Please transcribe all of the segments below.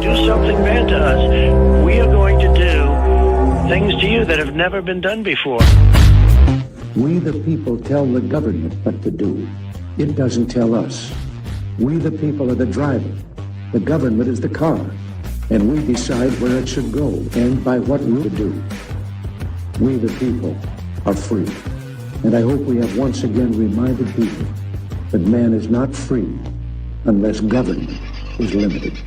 do something bad to us, we are going to do things to you that have never been done before. We the people tell the government what to do. It doesn't tell us. We the people are the driver. The government is the car. And we decide where it should go and by what route to do. We the people are free. And I hope we have once again reminded people that man is not free unless government is limited.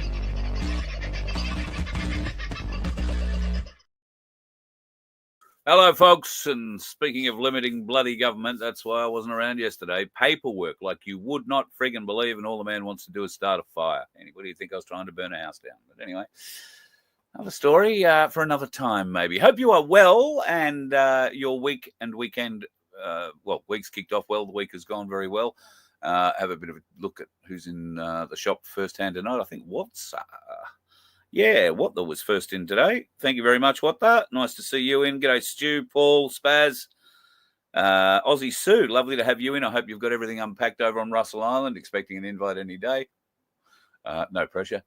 Hello, folks, and speaking of limiting bloody government, that's why I wasn't around yesterday. Paperwork like you would not friggin' believe, and all the man wants to do is start a fire. Anybody you think I was trying to burn a house down? But anyway, another story for another time, maybe. Hope you are well, and your week and weekend, week's kicked off well. The week has gone very well. Have a bit of a look at who's in the shop firsthand tonight. I think Watts... What was first in today. Thank you very much, Watta. Nice to see you in. G'day, Stu, Paul, Spaz, Aussie Sue. Lovely to have you in. I hope you've got everything unpacked over on Russell Island. Expecting an invite any day. No pressure.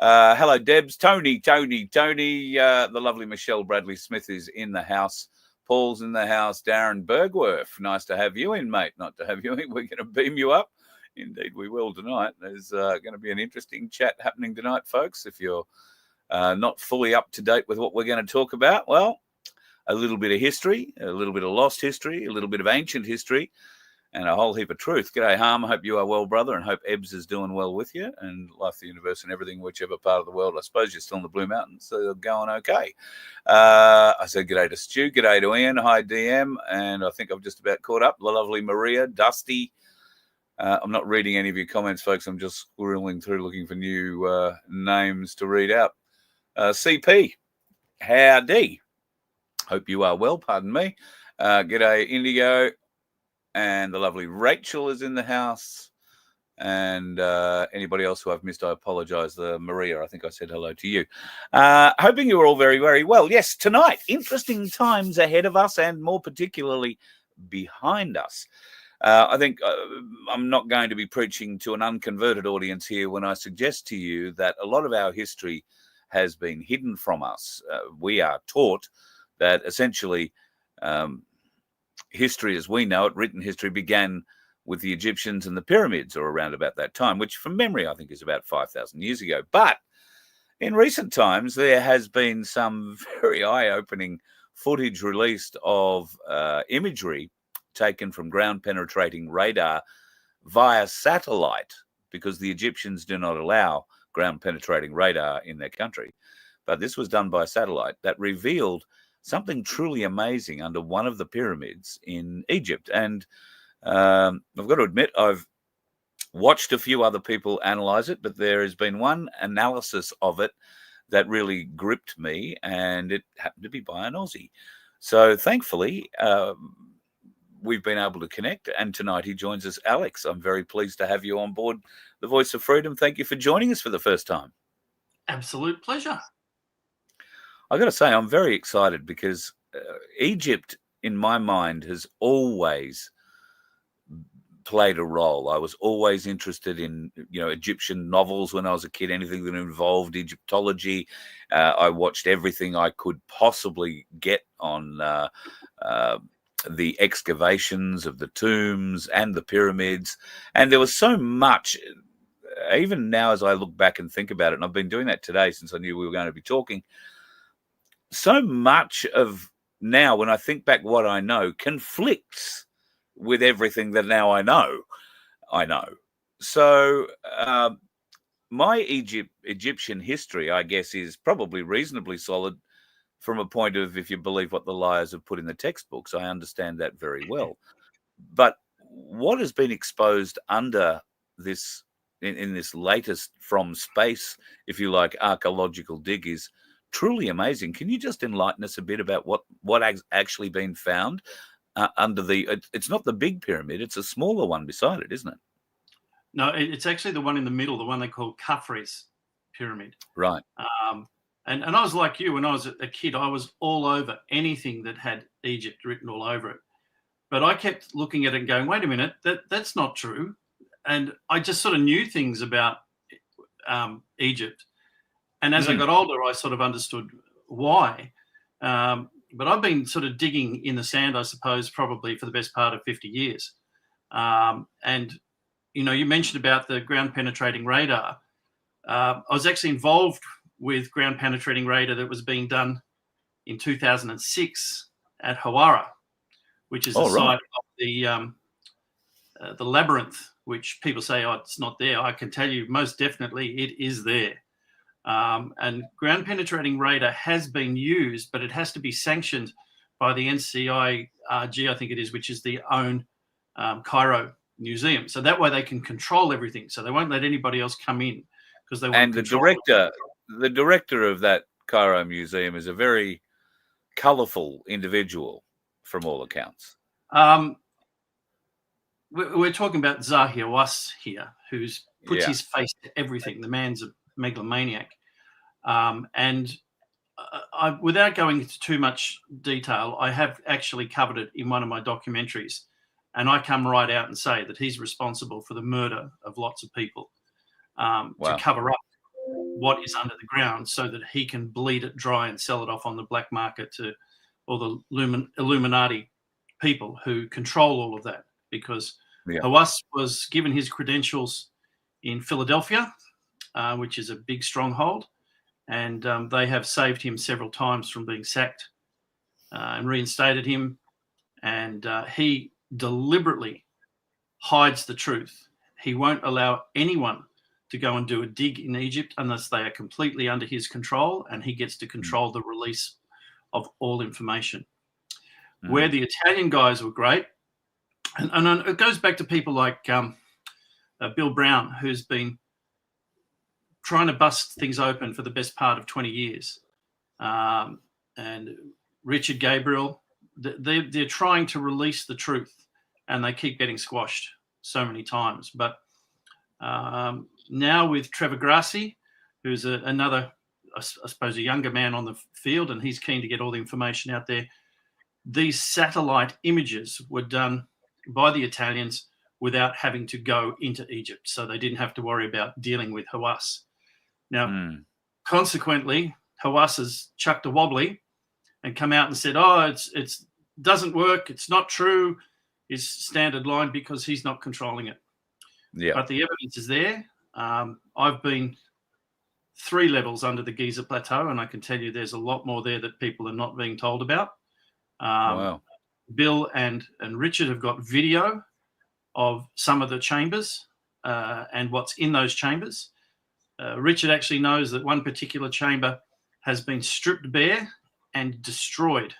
Hello, Debs. Tony. The lovely Michelle Bradley Smith is in the house. Paul's in the house. Darren Bergworth. Nice to have you in, mate. Not to have you in. We're going to beam you up. Indeed, we will tonight. There's going to be an interesting chat happening tonight, folks. If you're not fully up to date with what we're going to talk about, well, a little bit of history, a little bit of lost history, a little bit of ancient history, and a whole heap of truth. G'day, Harm. I hope you are well, brother, and hope Ebbs is doing well with you, and life, the universe, and everything, whichever part of the world. I suppose you're still in the Blue Mountains, so they're going okay. I said g'day to Stu, g'day to Ian, hi DM, and I think I've just about caught up. The lovely Maria, Dusty. I'm not reading any of your comments, folks. I'm just squirreling through looking for new names to read out. CP, howdy. Hope you are well, pardon me. G'day, Indigo. And the lovely Rachel is in the house. And anybody else who I've missed, I apologise. Maria, I think I said hello to you. Hoping you are all very, very well. Yes, tonight, interesting times ahead of us and more particularly behind us. I think I'm not going to be preaching to an unconverted audience here when I suggest to you that a lot of our history has been hidden from us. We are taught that essentially history as we know it, written history, began with the Egyptians and the pyramids, or around about that time, which from memory I think is about 5,000 years ago. But in recent times, there has been some very eye-opening footage released of imagery taken from ground-penetrating radar via satellite, because the Egyptians do not allow ground-penetrating radar in their country. But this was done by satellite that revealed something truly amazing under one of the pyramids in Egypt. And I've got to admit, I've watched a few other people analyze it, but there has been one analysis of it that really gripped me, and it happened to be by an Aussie. So thankfully, we've been able to connect, and tonight he joins us. Alex, I'm very pleased to have you on board the Voice of Freedom. Thank you for joining us for the first time. Absolute pleasure. I got to say, I'm very excited because Egypt, in my mind, has always played a role. I was always interested in, Egyptian novels when I was a kid, anything that involved Egyptology. I watched everything I could possibly get on the excavations of the tombs and the pyramids. And there was so much, even now as I look back and think about it, and I've been doing that today since I knew we were going to be talking, so much of now, when I think back what I know, conflicts with everything that now I know. So my Egyptian history, I guess, is probably reasonably solid from a point of, if you believe what the liars have put in the textbooks. I understand that very well. But what has been exposed under this, in this latest from space, if you like, archaeological dig is truly amazing. Can you just enlighten us a bit about what has actually been found under it's not the big pyramid, it's a smaller one beside it, isn't it? No, it's actually the one in the middle, the one they call Khafre's pyramid. Right. And I was like you, when I was a kid, I was all over anything that had Egypt written all over it. But I kept looking at it and going, wait a minute, that's not true. And I just sort of knew things about Egypt. And as I got older, I sort of understood why. But I've been sort of digging in the sand, I suppose, probably for the best part of 50 years. And, you mentioned about the ground penetrating radar. I was actually involved with ground penetrating radar that was being done in 2006 at Hawara, which is the site of the labyrinth, which people say, oh, it's not there. I can tell you most definitely it is there. And ground penetrating radar has been used, but it has to be sanctioned by the NCIRG, I think it is, which is the own Cairo museum. So that way they can control everything. So they won't let anybody else come in because they want And the director of that Cairo museum is a very colourful individual from all accounts. We're talking about Zahir Was here, who's puts his face to everything. The man's a megalomaniac. And without going into too much detail, I have actually covered it in one of my documentaries. And I come right out and say that he's responsible for the murder of lots of people to cover up what is under the ground so that he can bleed it dry and sell it off on the black market to all the Illuminati people who control all of that. Because Hawass was given his credentials in Philadelphia, which is a big stronghold, and they have saved him several times from being sacked and reinstated him. And he deliberately hides the truth. He won't allow anyone to go and do a dig in Egypt unless they are completely under his control, and he gets to control the release of all information. Where the Italian guys were great, and it goes back to people like Bill Brown, who's been trying to bust things open for the best part of 20 years, and Richard Gabriel. They're trying to release the truth, and they keep getting squashed so many times. But now with Trevor Grassi, who's another, I suppose, a younger man on the field, and he's keen to get all the information out there. These satellite images were done by the Italians without having to go into Egypt. So they didn't have to worry about dealing with Hawass. Now, consequently, Hawass has chucked a wobbly and come out and said, oh, it doesn't work. It's not true. His standard line, because he's not controlling it. Yeah. But the evidence is there. I've been 3 levels under the Giza Plateau, and I can tell you there's a lot more there that people are not being told about. Wow. Bill and Richard have got video of some of the chambers and what's in those chambers. Richard actually knows that one particular chamber has been stripped bare and destroyed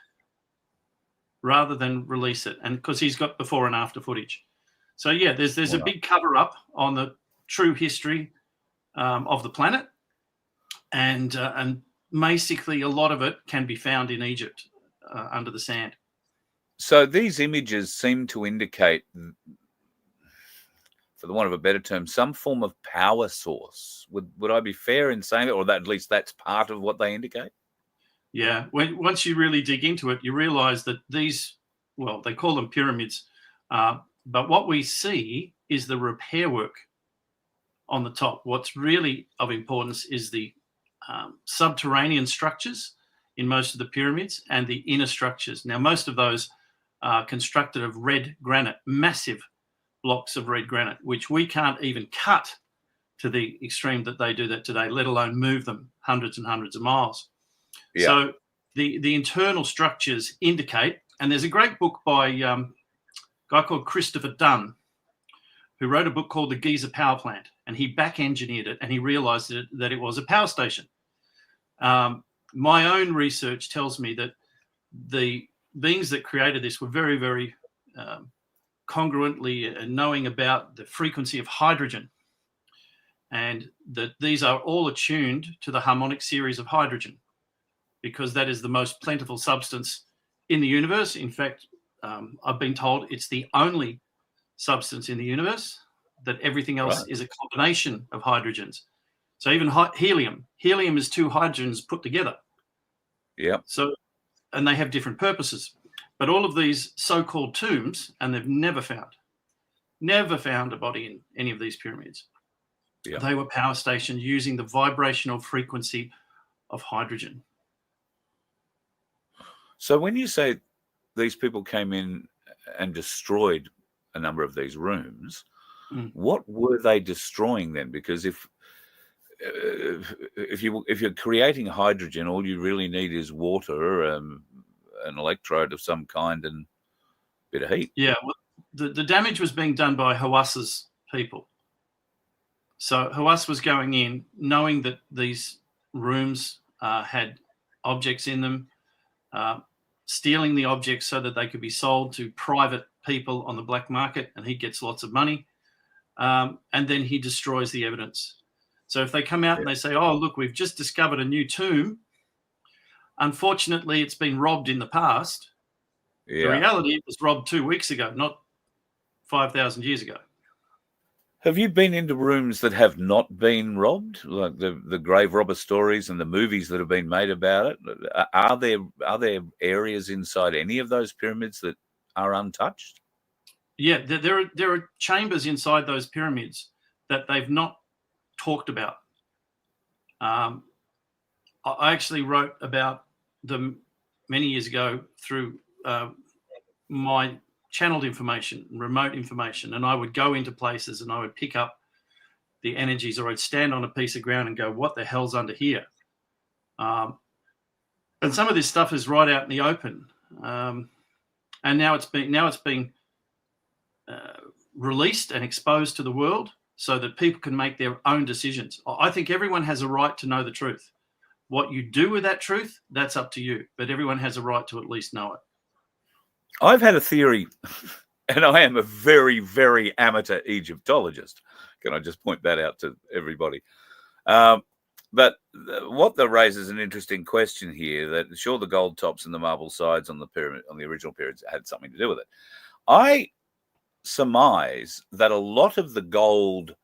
rather than release it, and because he's got before and after footage. So yeah, there's a big cover up on the true history of the planet, and basically a lot of it can be found in Egypt under the sand. So these images seem to indicate, for the want of a better term, some form of power source. Would I be fair in saying that, or that at least that's part of what they indicate? Yeah. Once you really dig into it, you realize that these, well, they call them pyramids, but what we see is the repair work on the top. What's really of importance is the subterranean structures in most of the pyramids and the inner structures. Now, most of those are constructed of red granite, massive blocks of red granite, which we can't even cut to the extreme that they do that today, let alone move them hundreds and hundreds of miles. Yeah. So the internal structures indicate, and there's a great book by a guy called Christopher Dunn, who wrote a book called The Giza Power Plant, and he back-engineered it, and he realized that it was a power station. My own research tells me that the beings that created this were very, very congruently knowing about the frequency of hydrogen, and that these are all attuned to the harmonic series of hydrogen, because that is the most plentiful substance in the universe. In fact, I've been told it's the only substance in the universe, that everything else is a combination of hydrogens. So even helium is 2 hydrogens put together. Yeah. So, and they have different purposes. But all of these so-called tombs, and they've never found a body in any of these pyramids. Yeah. They were power stations using the vibrational frequency of hydrogen. So when you say these people came in and destroyed a number of these rooms, what were they destroying then? Because if you're creating hydrogen, all you really need is water, an electrode of some kind, and a bit of heat. Yeah, well, the damage was being done by Hawas's people. So Hawass was going in knowing that these rooms had objects in them, stealing the objects so that they could be sold to private people on the black market, and he gets lots of money. And then he destroys the evidence. So if they come out and they say, oh, look, we've just discovered a new tomb. Unfortunately, it's been robbed in the past. The reality, it was robbed 2 weeks ago, not 5,000 years ago. Have you been into rooms that have not been robbed, like the grave robber stories and the movies that have been made about it? Are there areas inside any of those pyramids that are untouched? Yeah, there are chambers inside those pyramids that they've not talked about. I actually wrote about them many years ago through my channeled information, remote information, and I would go into places and I would pick up the energies, or I'd stand on a piece of ground and go, what the hell's under here? And some of this stuff is right out in the open. And now it's being released and exposed to the world so that people can make their own decisions. I think everyone has a right to know the truth. What you do with that truth, that's up to you, but everyone has a right to at least know it. I've had a theory, and I am a very, very amateur Egyptologist. Can I just point that out to everybody? But what that raises an interesting question here, that sure, the gold tops and the marble sides on the pyramid, on the original pyramids, had something to do with it. I surmise that a lot of the gold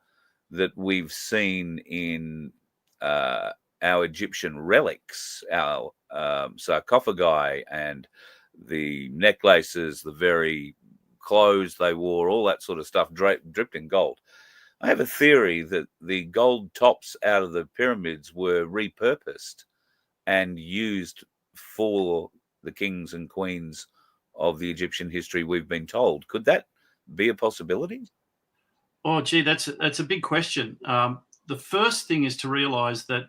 that we've seen in our Egyptian relics, our sarcophagi and the necklaces, the very clothes they wore, all that sort of stuff dripped in gold. I have a theory that the gold tops out of the pyramids were repurposed and used for the kings and queens of the Egyptian history we've been told. Could that be a possibility? Oh, gee, that's a big question. The first thing is to realize that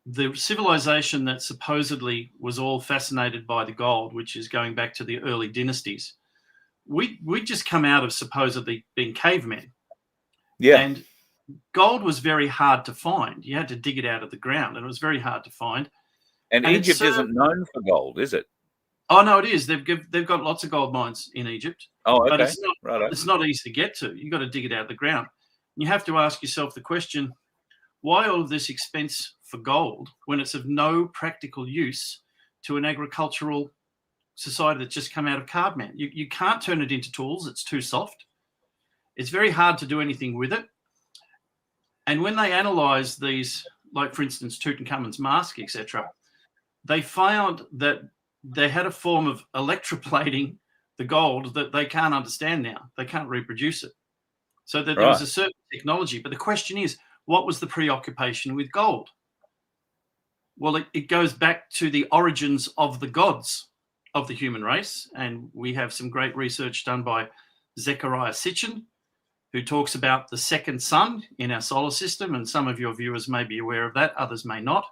the civilization that supposedly was all fascinated by the gold, which is going back to the early dynasties, we just come out of supposedly being cavemen. Yeah. And gold was very hard to find. You had to dig it out of the ground, and it was very hard to find. And Egypt isn't known for gold, is it? Oh, no, it is. They've got lots of gold mines in Egypt. Oh, okay. But it's not easy to get to. You've got to dig it out of the ground. You have to ask yourself the question, why all of this expense for gold when it's of no practical use to an agricultural society that's just come out of caveman? You can't turn it into tools. It's too soft. It's very hard to do anything with it. And when they analyze these, like, for instance, Tutankhamun's mask, etc., they found that they had a form of electroplating the gold that they can't understand now. They can't reproduce it. So that there was a certain technology. But the question is, what was the preoccupation with gold? Well, it goes back to the origins of the gods of the human race. And we have some great research done by Zecharia Sitchin, who talks about the second sun in our solar system. And some of your viewers may be aware of that. Others may not.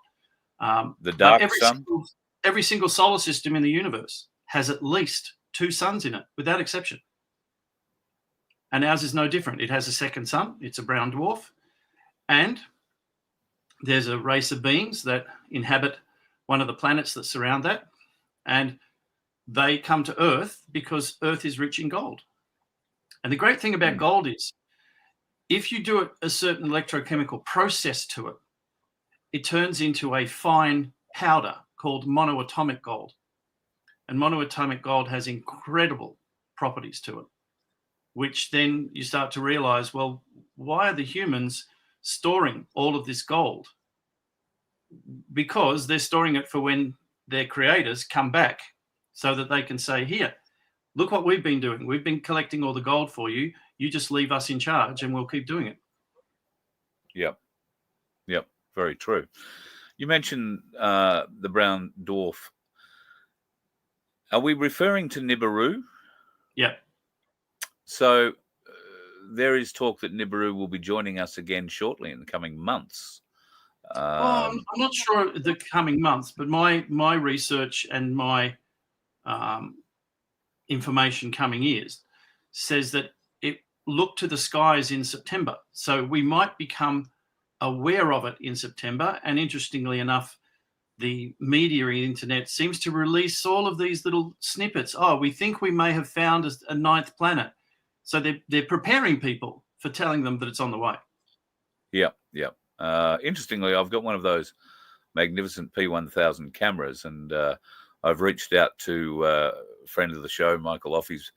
The dark sun? Every single solar system in the universe has at least 2 suns in it, without exception. And ours is no different. It has a second sun. It's a brown dwarf. And there's a race of beings that inhabit one of the planets that surround that. And they come to Earth because Earth is rich in gold. And the great thing about gold is if you do a certain electrochemical process to it, it turns into a fine powder called monoatomic gold. And monoatomic gold has incredible properties to it, which then you start to realize, well, why are the humans storing all of this gold? Because they're storing it for when their creators come back so that they can say, here, look what we've been doing. We've been collecting all the gold for you. You just leave us in charge and we'll keep doing it. Yep. very true. You mentioned the brown dwarf. Are we referring to Nibiru? Yeah. So there is talk that Nibiru will be joining us again shortly in the coming months. I'm not sure the coming months, but my research and my information coming years says that it looked to the skies in September. So we might become aware of it in September. And interestingly enough, the media and internet seems to release all of these little snippets. Oh, we think we may have found a ninth planet. So they're preparing people for telling them that it's on the way. Yeah. Interestingly, I've got one of those magnificent P1000 cameras, and I've reached out to a friend of the show, Michael Offey's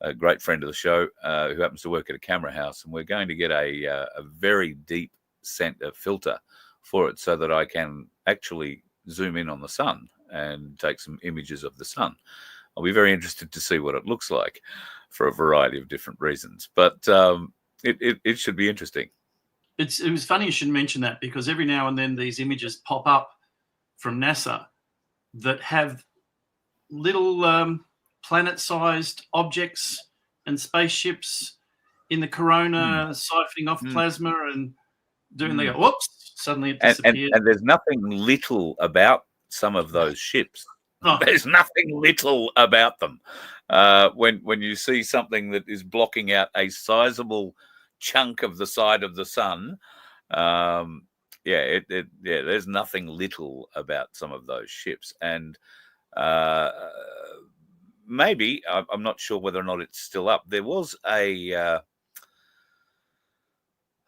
a great friend of the show, who happens to work at a camera house, and we're going to get a very deep filter for it so that I can actually zoom in on the sun and take some images of the sun. I'll be very interested to see what it looks like for a variety of different reasons, but it should be interesting. It was funny you should mention that, because every now and then these images pop up from NASA that have little planet-sized objects and spaceships in the corona siphoning off plasma and doing the whoops, suddenly it disappears. And there's nothing little about some of those ships. Oh. There's nothing little about them. When you see something that is blocking out a sizable chunk of the side of the sun, there's nothing little about some of those ships. And maybe, I'm not sure whether or not it's still up. There was a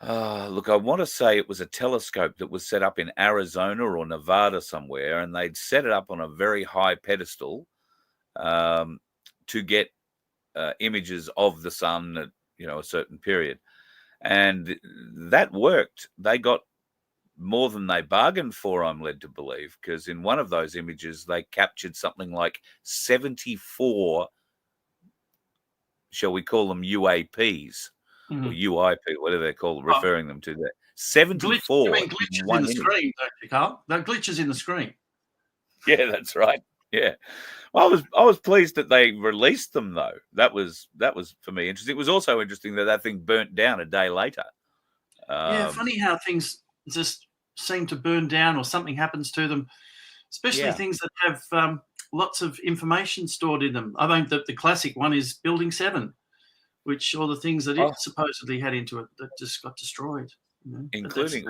look, I want to say it was a telescope that was set up in Arizona or Nevada somewhere, and they'd set it up on a very high pedestal to get images of the sun at a certain period. And that worked. They got more than they bargained for, I'm led to believe, because in one of those images, they captured something like 74, shall we call them UAPs, or UIP, whatever they're called, referring them to that. 74. Glitches in the screen, don't you, Carl? They're glitches in the screen. Yeah, that's right. Yeah. Well, I was pleased that they released them, though. That was for me interesting. It was also interesting that thing burnt down a day later. Funny how things just seem to burn down or something happens to them, especially things that have lots of information stored in them. I mean, the classic one is Building 7, which all the things that it supposedly had into it that just got destroyed. Including,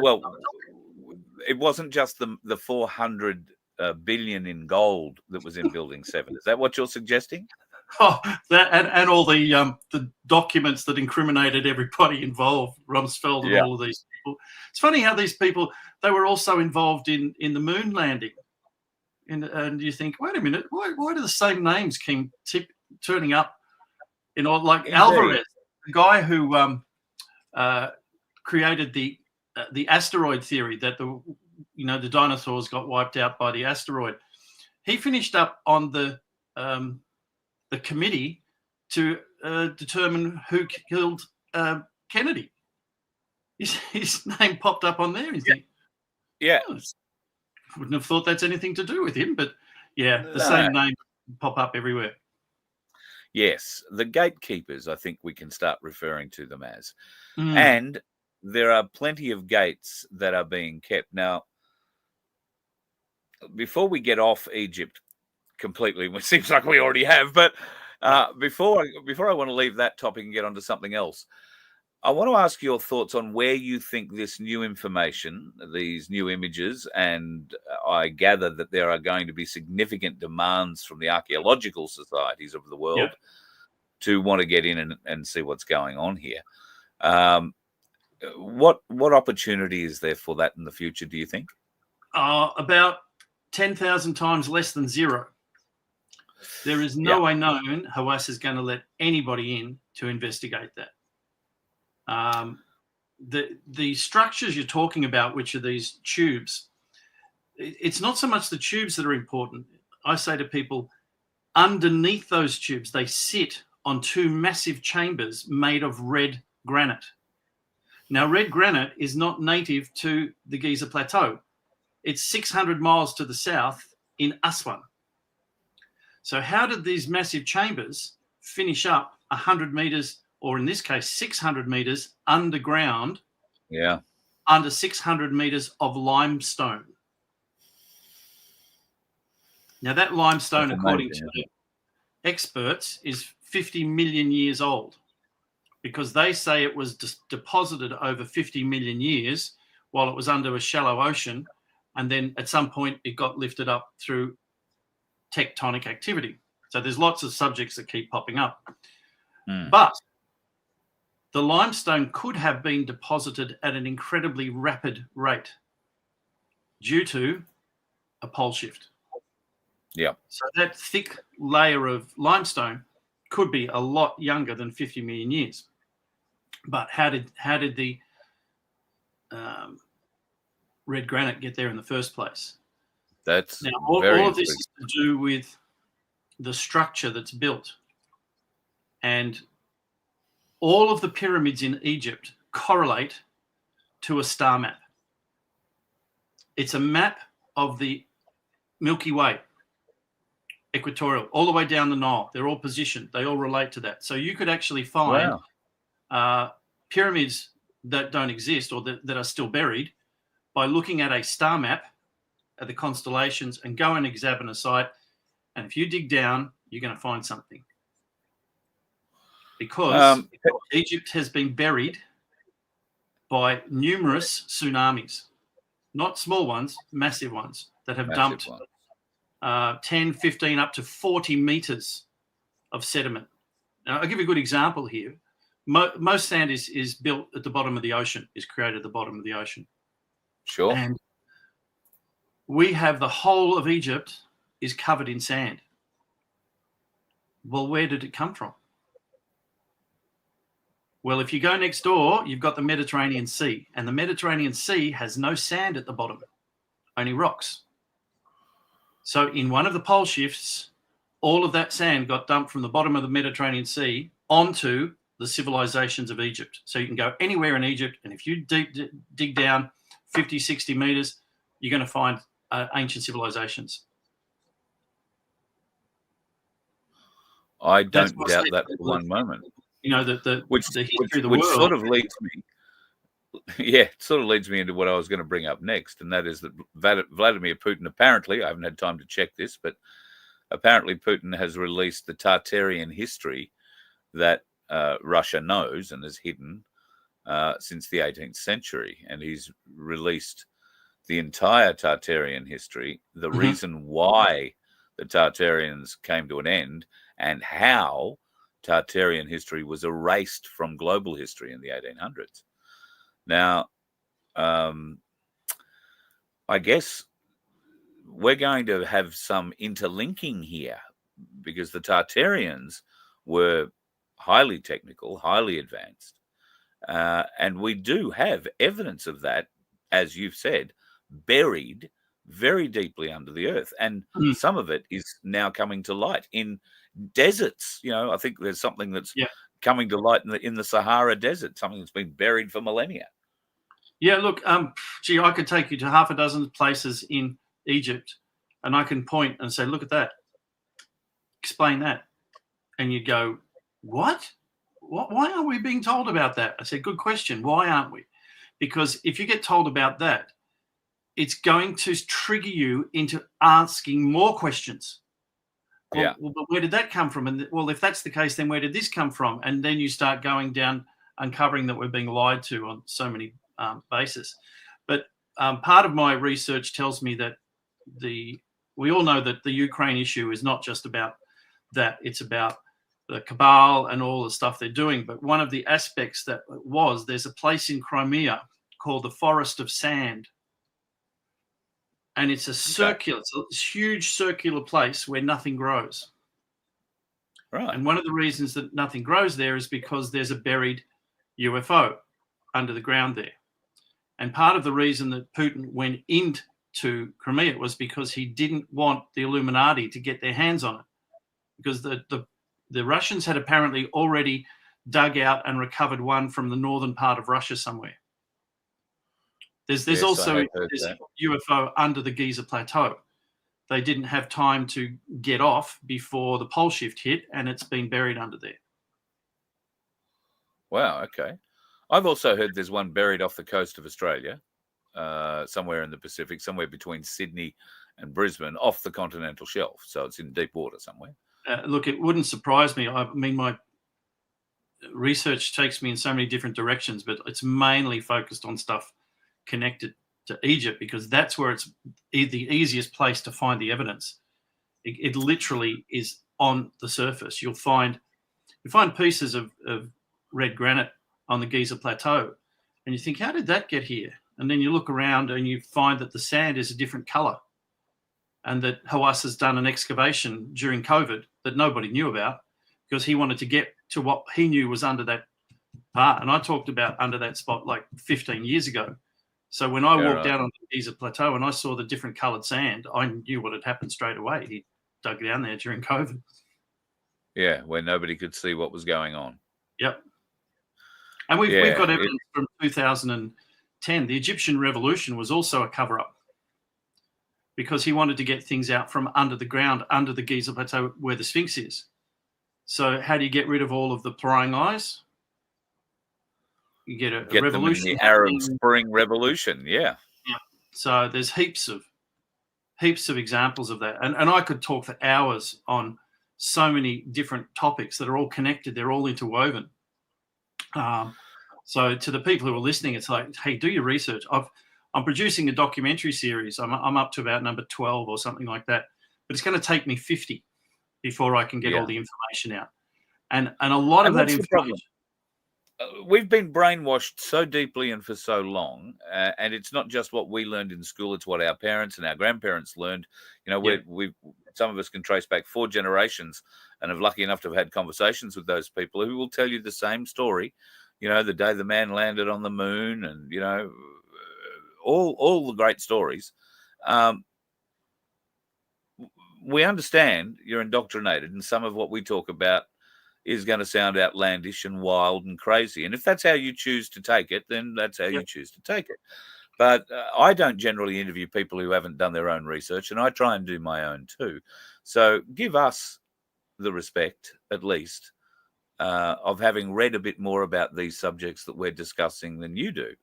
it wasn't just the 400 billion in gold that was in Building 7. Is that what you're suggesting? Oh, that and all the documents that incriminated everybody involved, Rumsfeld and all of these people. It's funny how these people, they were also involved in the moon landing. And you think, wait a minute, why do the same names keep turning up? Like Alvarez, the guy who created the asteroid theory that the dinosaurs got wiped out by the asteroid. He finished up on the committee to determine who killed Kennedy. His name popped up on there. Wouldn't have thought that's anything to do with him, but same name pop up everywhere. Yes, the gatekeepers, I think we can start referring to them as. And there are plenty of gates that are being kept. Now, before we get off Egypt completely, which seems like we already have, but before I want to leave that topic and get onto something else, I want to ask your thoughts on where you think this new information, these new images, and I gather that there are going to be significant demands from the archaeological societies of the world to want to get in and see what's going on here. What opportunity is there for that in the future, do you think? About 10,000 times less than zero. There is no way known Hawass is going to let anybody in to investigate that. The structures you're talking about, which are these tubes, it's not so much the tubes that are important. I say to people, underneath those tubes, they sit on two massive chambers made of red granite. Now, red granite is not native to the Giza Plateau. It's 600 miles to the south in Aswan. So how did these massive chambers finish up 100 meters, or in this case, 600 meters underground? Yeah. Under 600 meters of limestone. Now, that limestone, according to the experts, is 50 million years old, because they say it was deposited over 50 million years while it was under a shallow ocean, and then at some point it got lifted up through tectonic activity. So there's lots of subjects that keep popping up. But the limestone could have been deposited at an incredibly rapid rate due to a pole shift. Yeah. So that thick layer of limestone could be a lot younger than 50 million years. But how did the red granite get there in the first place? That's now all of this is to do with the structure that's built, and all of the pyramids in Egypt correlate to a star map. It's a map of the Milky Way, equatorial, all the way down the Nile. They're all positioned. They all relate to that. So you could actually find pyramids that don't exist or that are still buried by looking at a star map at the constellations and go and examine a site. And if you dig down, you're going to find something. Because Egypt has been buried by numerous tsunamis, not small ones, massive ones that have dumped 10, 15, up to 40 meters of sediment. Now, I'll give you a good example here. Most sand is built at the bottom of the ocean, is created at the bottom of the ocean. Sure. And we have the whole of Egypt is covered in sand. Well, where did it come from? Well, if you go next door, you've got the Mediterranean Sea, and the Mediterranean Sea has no sand at the bottom, only rocks. So in one of the pole shifts, all of that sand got dumped from the bottom of the Mediterranean Sea onto the civilizations of Egypt. So you can go anywhere in Egypt, and if you dig down 50, 60 meters, you're going to find ancient civilizations. I don't doubt that for one moment. You know, the history of the world. Which sort of leads me, it sort of leads me into what I was going to bring up next, and that is that Vladimir Putin, apparently, I haven't had time to check this, but apparently Putin has released the Tartarian history that Russia knows and has hidden since the 18th century. And he's released the entire Tartarian history, the reason why the Tartarians came to an end, and how Tartarian history was erased from global history in the 1800s. Now, I guess we're going to have some interlinking here, because the Tartarians were highly technical, highly advanced, and we do have evidence of that, as you've said, buried very deeply under the earth, and some of it is now coming to light in deserts. You know, I think there's something that's coming to light in the Sahara Desert, something that's been buried for millennia. Yeah, look, gee, I could take you to half a dozen places in Egypt, and I can point and say, look at that. Explain that. And you'd go, what? Why aren't we being told about that? I said, good question. Why aren't we? Because if you get told about that, it's going to trigger you into asking more questions. Well, but where did that come from? And well, if that's the case, then where did this come from? And then you start going down, uncovering that we're being lied to on so many bases. But part of my research tells me that we all know that the Ukraine issue is not just about that. It's about the cabal and all the stuff they're doing. But one of the aspects that there's a place in Crimea called the Forest of Sand. And it's a circular, it's a huge circular place where nothing grows. Right. And one of the reasons that nothing grows there is because there's a buried UFO under the ground there. And part of the reason that Putin went into Crimea was because he didn't want the Illuminati to get their hands on it. Because the Russians had apparently already dug out and recovered one from the northern part of Russia somewhere. There's Yes, I also have heard there's that. a UFO under the Giza Plateau. They didn't have time to get off before the pole shift hit, and it's been buried under there. Wow, okay. I've also heard there's one buried off the coast of Australia, somewhere in the Pacific, somewhere between Sydney and Brisbane, off the continental shelf. So it's in deep water somewhere. Look, it wouldn't surprise me. I mean, my research takes me in so many different directions, but it's mainly focused on stuff connected to Egypt because that's where it's the easiest place to find the evidence. It literally is on the surface. You find pieces of red granite on the Giza Plateau, and you think, how did that get here? And then you look around and you find that the sand is a different color, and that Hawass has done an excavation during COVID that nobody knew about because he wanted to get to what he knew was under that part. And I talked about under that spot like 15 years ago. So when I walked down on the Giza Plateau and I saw the different coloured sand, I knew what had happened straight away. He dug down there during COVID. Yeah, where nobody could see what was going on. Yep. And we've got evidence from 2010. The Egyptian revolution was also a cover-up because he wanted to get things out from under the ground, under the Giza Plateau where the Sphinx is. So how do you get rid of all of the prying eyes? You get a revolution. Them in the Arab Spring Revolution, yeah. So there's heaps of examples of that. And I could talk for hours on so many different topics that are all connected. They're all interwoven. So to the people who are listening, it's like, hey, do your research. I'm producing a documentary series. I'm up to about number 12 or something like that. But it's going to take me 50 before I can get all the information out. And a lot of that information. We've been brainwashed so deeply and for so long, and it's not just what we learned in school; it's what our parents and our grandparents learned. You know, we some of us can trace back 4 generations, and are lucky enough to have had conversations with those people who will tell you the same story. You know, the day the man landed on the moon, and you know, all the great stories. We understand you're indoctrinated, and some of what we talk about is going to sound outlandish and wild and crazy. And if that's how you choose to take it, then that's how you choose to take it. But I don't generally interview people who haven't done their own research, and I try and do my own too. So give us the respect, at least, of having read a bit more about these subjects that we're discussing than you do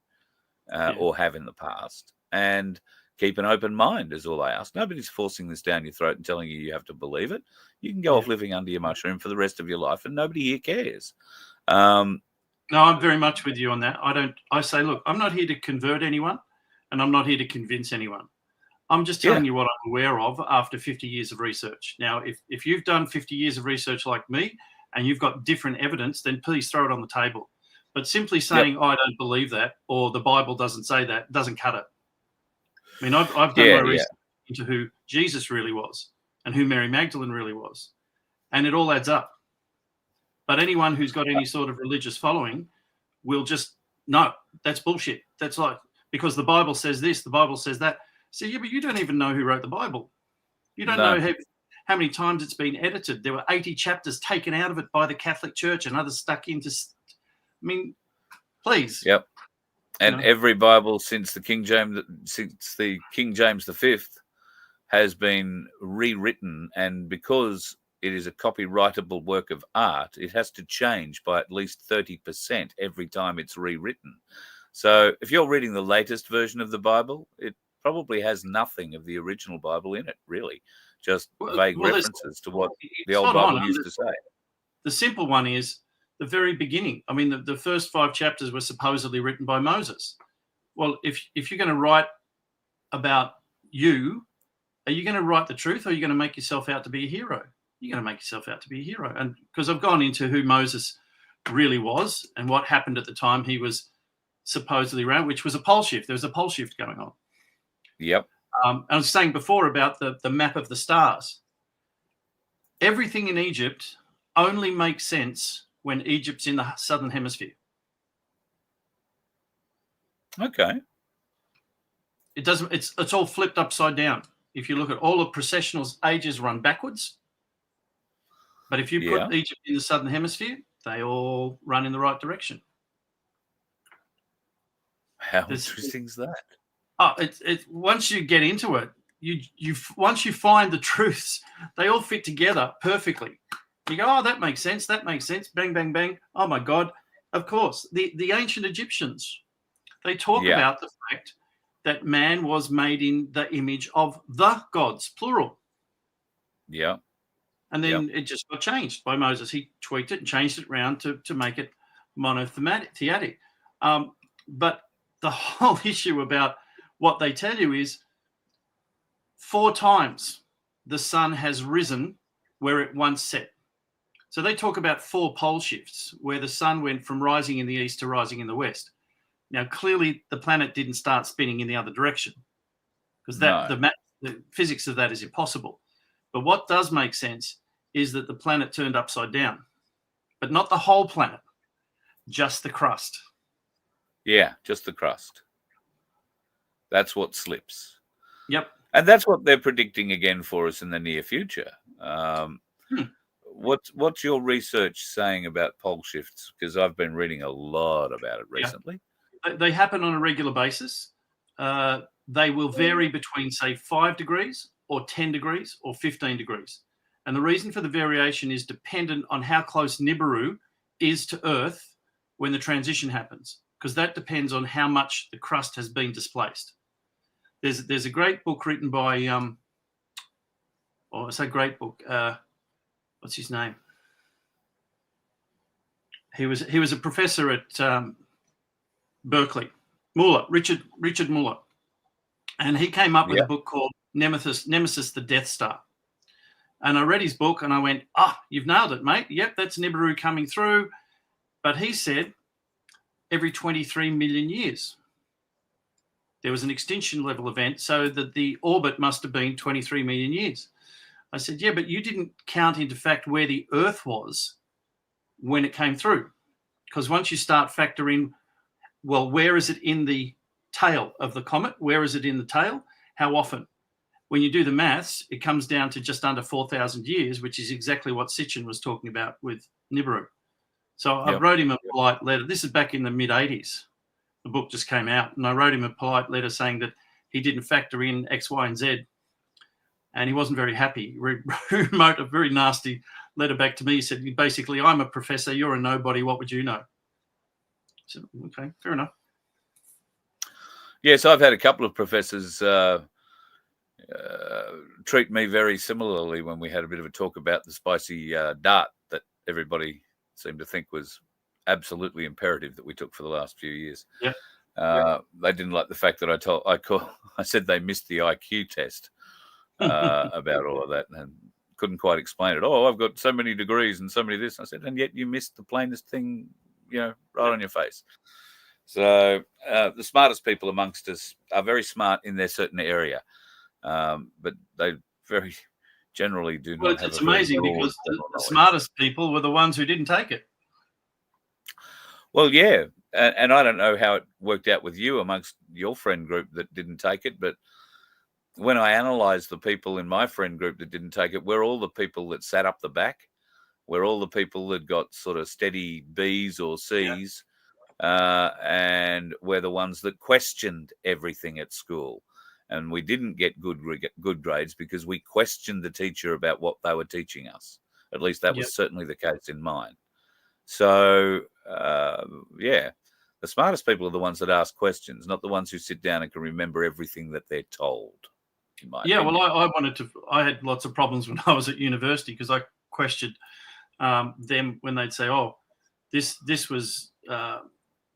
or have in the past. And keep an open mind is all I ask. Nobody's forcing this down your throat and telling you have to believe it. You can go off living under your mushroom for the rest of your life and nobody here cares. No, I'm very much with you on that. I say, look, I'm not here to convert anyone and I'm not here to convince anyone. I'm just telling you what I'm aware of after 50 years of research. Now, if you've done 50 years of research like me and you've got different evidence, then please throw it on the table. But simply saying, I don't believe that or the Bible doesn't say that doesn't cut it. I mean, I've done my research into who Jesus really was and who Mary Magdalene really was, and it all adds up. But anyone who's got any sort of religious following will just, no, that's bullshit. That's like, because the Bible says this, the Bible says that. So, yeah, but you don't even know who wrote the Bible. You don't know how many times it's been edited. There were 80 chapters taken out of it by the Catholic Church and others stuck into, I mean, please. Yep. And every Bible since the King James V has been rewritten, and because it is a copyrightable work of art, it has to change by at least 30% every time it's rewritten. So if you're reading the latest version of the Bible, it probably has nothing of the original Bible in it, really. Just vague references to what the old Bible used to say. The simple one is the very beginning. I mean, the first 5 chapters were supposedly written by Moses. Well, if you're going to write about you, are you going to write the truth or are you going to make yourself out to be a hero? You're going to make yourself out to be a hero. And because I've gone into who Moses really was and what happened at the time he was supposedly around, which was a pole shift. There was a pole shift going on. Yep. I was saying before about the map of the stars. Everything in Egypt only makes sense when Egypt's in the southern hemisphere. Okay. It doesn't. It's all flipped upside down. If you look at all of processional's ages run backwards, but if you put Egypt in the southern hemisphere, they all run in the right direction. How interesting is that? Oh, it's once you get into it, once you find the truths, they all fit together perfectly. You go, oh, that makes sense. That makes sense. Bang, bang, bang. Oh my God. Of course, the ancient Egyptians, they talk Yeah. about the fact that man was made in the image of the gods, plural. Yeah. And then it just got changed by Moses. He tweaked it and changed it around to make it monotheistic. But the whole issue about what they tell you is 4 times the sun has risen where it once set. So they talk about 4 pole shifts where the sun went from rising in the east to rising in the west. Now, clearly, the planet didn't start spinning in the other direction because the physics of that is impossible. But what does make sense is that the planet turned upside down, but not the whole planet, just the crust. Yeah, just the crust. That's what slips. Yep. And that's what they're predicting again for us in the near future. What's your research saying about pole shifts? Because I've been reading a lot about it recently. Yeah. They happen on a regular basis. They will vary between, say, 5 degrees or 10 degrees or 15 degrees. And the reason for the variation is dependent on how close Nibiru is to Earth when the transition happens, because that depends on how much the crust has been displaced. There's a great book written by, it's a great book. What's his name? He was a professor at Berkeley, Richard Muller, and he came up with a book called Nemesis, the Death Star. And I read his book and I went, you've nailed it, mate. Yep, that's Nibiru coming through. But he said every 23 million years there was an extinction level event, so that the orbit must have been 23 million years. I said, yeah, but you didn't count into fact where the Earth was when it came through. Because once you start factoring, well, where is it in the tail of the comet? Where is it in the tail? How often? When you do the maths, it comes down to just under 4,000 years, which is exactly what Sitchin was talking about with Nibiru. So I wrote him a polite letter. This is back in the mid-'80s. The book just came out, and I wrote him a polite letter saying that he didn't factor in X, Y, and Z, and he wasn't very happy. He wrote a very nasty letter back to me. He said, basically, I'm a professor, you're a nobody, what would you know? I said, okay, fair enough. Yes, I've had a couple of professors treat me very similarly when we had a bit of a talk about the spicy dart that everybody seemed to think was absolutely imperative that we took for the last few years. They didn't like the fact that I said they missed the IQ test about all of that and couldn't quite explain it. Oh, I've got so many degrees and so many this. I said, and yet you missed the plainest thing, right on your face. So the smartest people amongst us are very smart in their certain area, but they very generally do not have. It's amazing because the smartest people were the ones who didn't take it. Well, yeah, and I don't know how it worked out with you amongst your friend group that didn't take it, but when I analysed the people in my friend group that didn't take it, we're all the people that sat up the back. We're all the people that got sort of steady B's or C's, and we're the ones that questioned everything at school. And we didn't get good grades because we questioned the teacher about what they were teaching us. At least that was certainly the case in mine. So, the smartest people are the ones that ask questions, not the ones who sit down and can remember everything that they're told. Well, I had lots of problems when I was at university because I questioned them when they'd say, "Oh, this was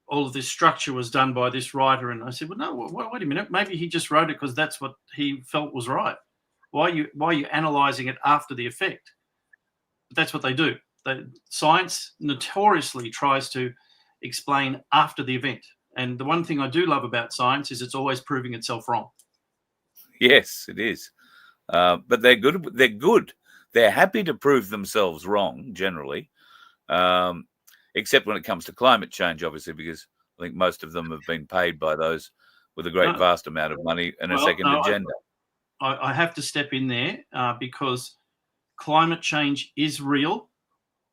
all of this structure was done by this writer," and I said, "Well, no, wait a minute. Maybe he just wrote it because that's what he felt was right. Why are you analysing it after the effect?" But that's what they do. Science notoriously tries to explain after the event, and the one thing I do love about science is it's always proving itself wrong. Yes, it is. But they're good. They're good. They're happy to prove themselves wrong, generally, except when it comes to climate change, obviously, because I think most of them have been paid by those with a great vast amount of money and a second agenda. I have to step in there because climate change is real.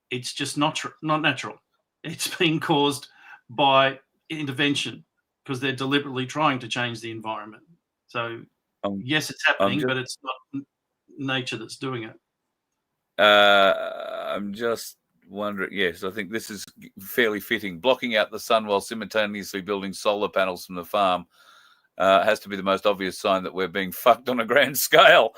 It's just not natural. It's being caused by intervention. because they're deliberately trying to change the environment. So yes, it's happening, but it's not nature that's doing it. I'm just wondering. Yes, I think this is fairly fitting. Blocking out the sun while simultaneously building solar panels from the farm has to be the most obvious sign that we're being fucked on a grand scale.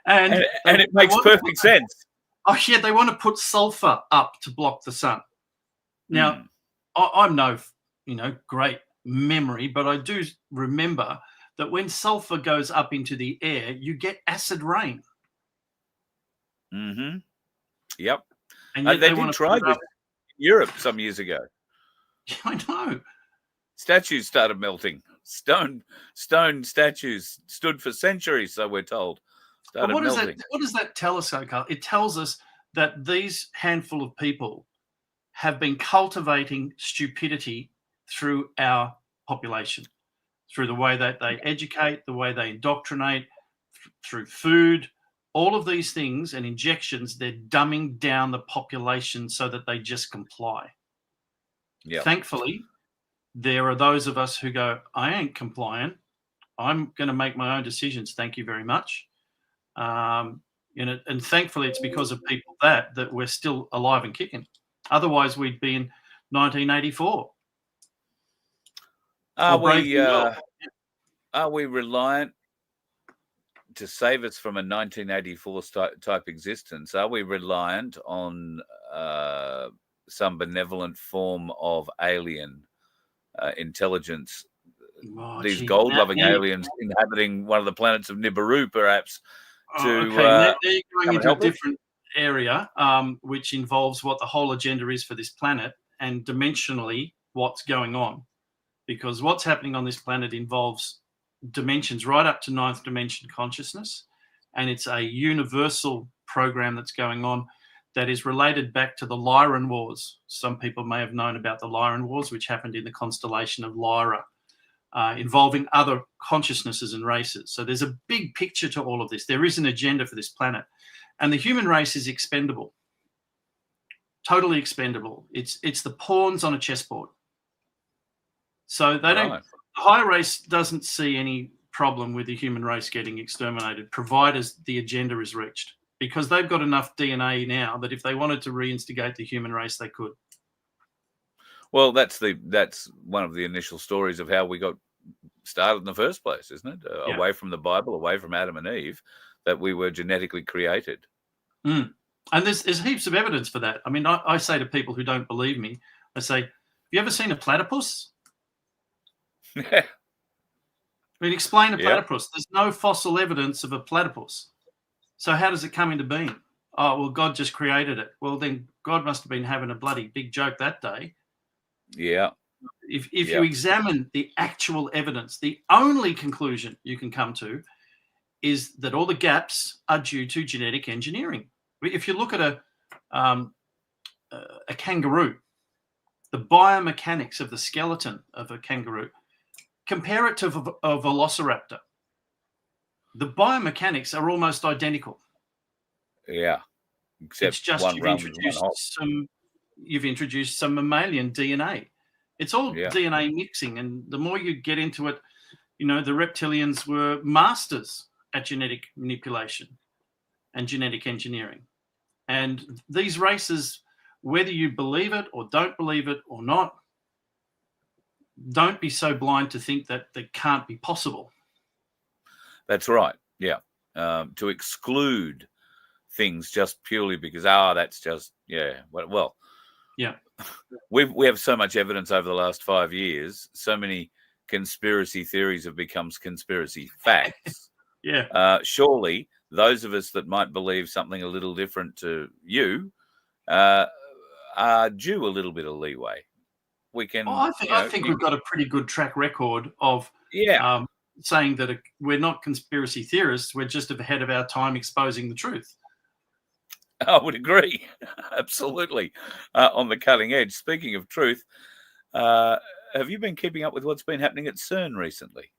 and it makes perfect sense. Oh yeah, they want to put sulfur up to block the sun. Now, I'm no, great memory, but I do remember that when sulfur goes up into the air, you get acid rain. Mm-hmm. Yep. And yet they did try this in Europe some years ago. I know. Statues started melting. Stone statues stood for centuries, so we're told. Started melting. What does that tell us, Carl? It tells us that these handful of people have been cultivating stupidity through our population, through the way that they educate, the way they indoctrinate, through food, all of these things and injections. They're dumbing down the population so that they just comply. Yep. Thankfully, there are those of us who go, I ain't compliant. I'm going to make my own decisions. Thank you very much. And thankfully, it's because of people that we're still alive and kicking. Otherwise, we'd be in 1984. Are we reliant to save us from a 1984 type existence? Are we reliant on some benevolent form of alien intelligence? These gold-loving aliens inhabiting one of the planets of Nibiru, perhaps. Now you're going into a different area, which involves what the whole agenda is for this planet and dimensionally what's going on. Because what's happening on this planet involves dimensions right up to ninth dimension consciousness, and it's a universal program that's going on that is related back to the Lyran Wars. Some people may have known about the Lyran Wars, which happened in the constellation of Lyra, involving other consciousnesses and races. So there's a big picture to all of this. There is an agenda for this planet, and the human race is expendable, totally expendable. It's the pawns on a chessboard. So they don't. The higher race doesn't see any problem with the human race getting exterminated, provided the agenda is reached, because they've got enough DNA now that if they wanted to reinstigate the human race, they could. Well, that's one of the initial stories of how we got started in the first place, isn't it? Away from the Bible, away from Adam and Eve, that we were genetically created. And there's heaps of evidence for that. I mean, I say to people who don't believe me, I say, have you ever seen a platypus? Yeah. I mean, explain a platypus. There's no fossil evidence of a platypus. So how does it come into being? Oh, well, God just created it. Well, then God must have been having a bloody big joke that day. Yeah. If you examine the actual evidence, the only conclusion you can come to is that all the gaps are due to genetic engineering. If you look at a kangaroo, the biomechanics of the skeleton of a kangaroo, compare it to a velociraptor. The biomechanics are almost identical. Yeah, except it's just you've introduced some mammalian DNA. It's all DNA mixing, and the more you get into it, the reptilians were masters at genetic manipulation and genetic engineering. And these races, whether you believe it or don't believe it or not, don't be so blind to think that that can't be possible. That's right. Yeah. To exclude things just purely because, that's just, well, yeah. We have so much evidence over the last 5 years. So many conspiracy theories have become conspiracy facts. Yeah. Surely those of us that might believe something a little different to you are due a little bit of leeway. We can. I think we've got a pretty good track record of saying that we're not conspiracy theorists. We're just ahead of our time exposing the truth. I would agree. Absolutely. On the cutting edge. Speaking of truth, have you been keeping up with what's been happening at CERN recently?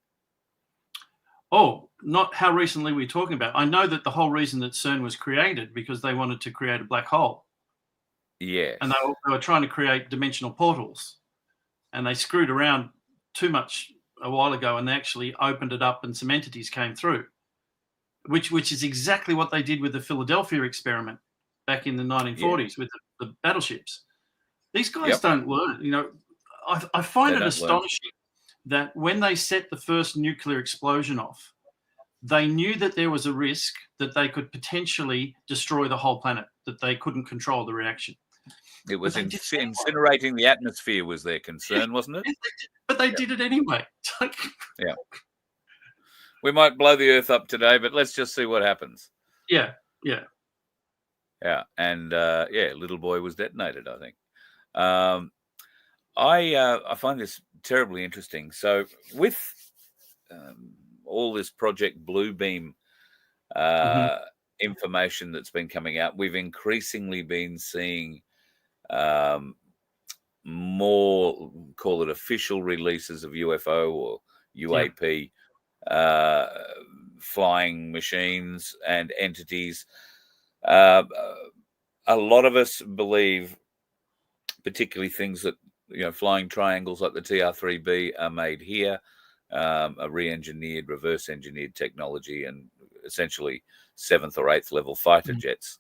Oh, not how recently we're talking about. I know that the whole reason that CERN was created because they wanted to create a black hole. Yes. And they were trying to create dimensional portals. and they screwed around too much a while ago, and they actually opened it up, and some entities came through, which is exactly what they did with the Philadelphia experiment back in the 1940s with the battleships. These guys don't learn. I find it astonishing that when they set the first nuclear explosion off, they knew that there was a risk that they could potentially destroy the whole planet, that they couldn't control the reaction. It was incinerating the atmosphere was their concern, wasn't it? But they did it anyway. Yeah. We might blow the Earth up today, but let's just see what happens. Yeah. And little boy was detonated, I think. I find this terribly interesting. So with all this Project Bluebeam information that's been coming out, we've increasingly been seeing more, call it official releases of UFO or UAP flying machines and entities. A lot of us believe, particularly things that, flying triangles like the TR-3B are made here, a re-engineered, reverse-engineered technology, and essentially 7th or 8th level fighter jets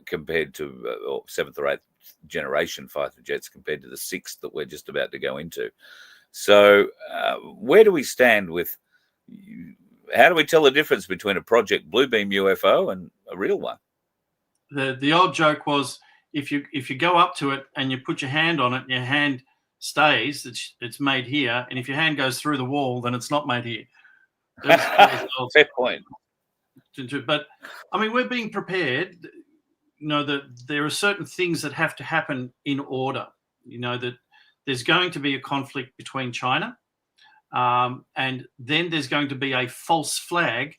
compared to, or 7th or 8th generation fighter jets compared to the 6th that we're just about to go into. So where do we stand with, how do we tell the difference between a Project Bluebeam UFO and a real one? The old joke was, if you go up to it and you put your hand on it, and your hand stays, it's made here, and if your hand goes through the wall, then it's not made here. Fair point. But I mean, we're being prepared. That there are certain things that have to happen in order. That there's going to be a conflict between China, and then there's going to be a false flag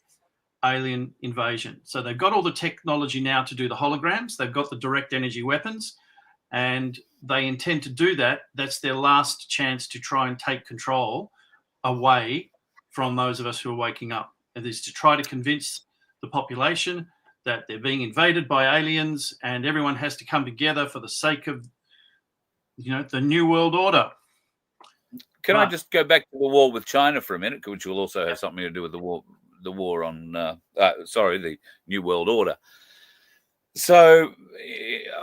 alien invasion. So they've got all the technology now to do the holograms. They've got the direct energy weapons, and they intend to do that. That's their last chance to try and take control away from those of us who are waking up. It is to try to convince the population that they're being invaded by aliens, and everyone has to come together for the sake of, the New World Order. Can I just go back to the war with China for a minute, which will also have something to do with the war on, the New World Order. So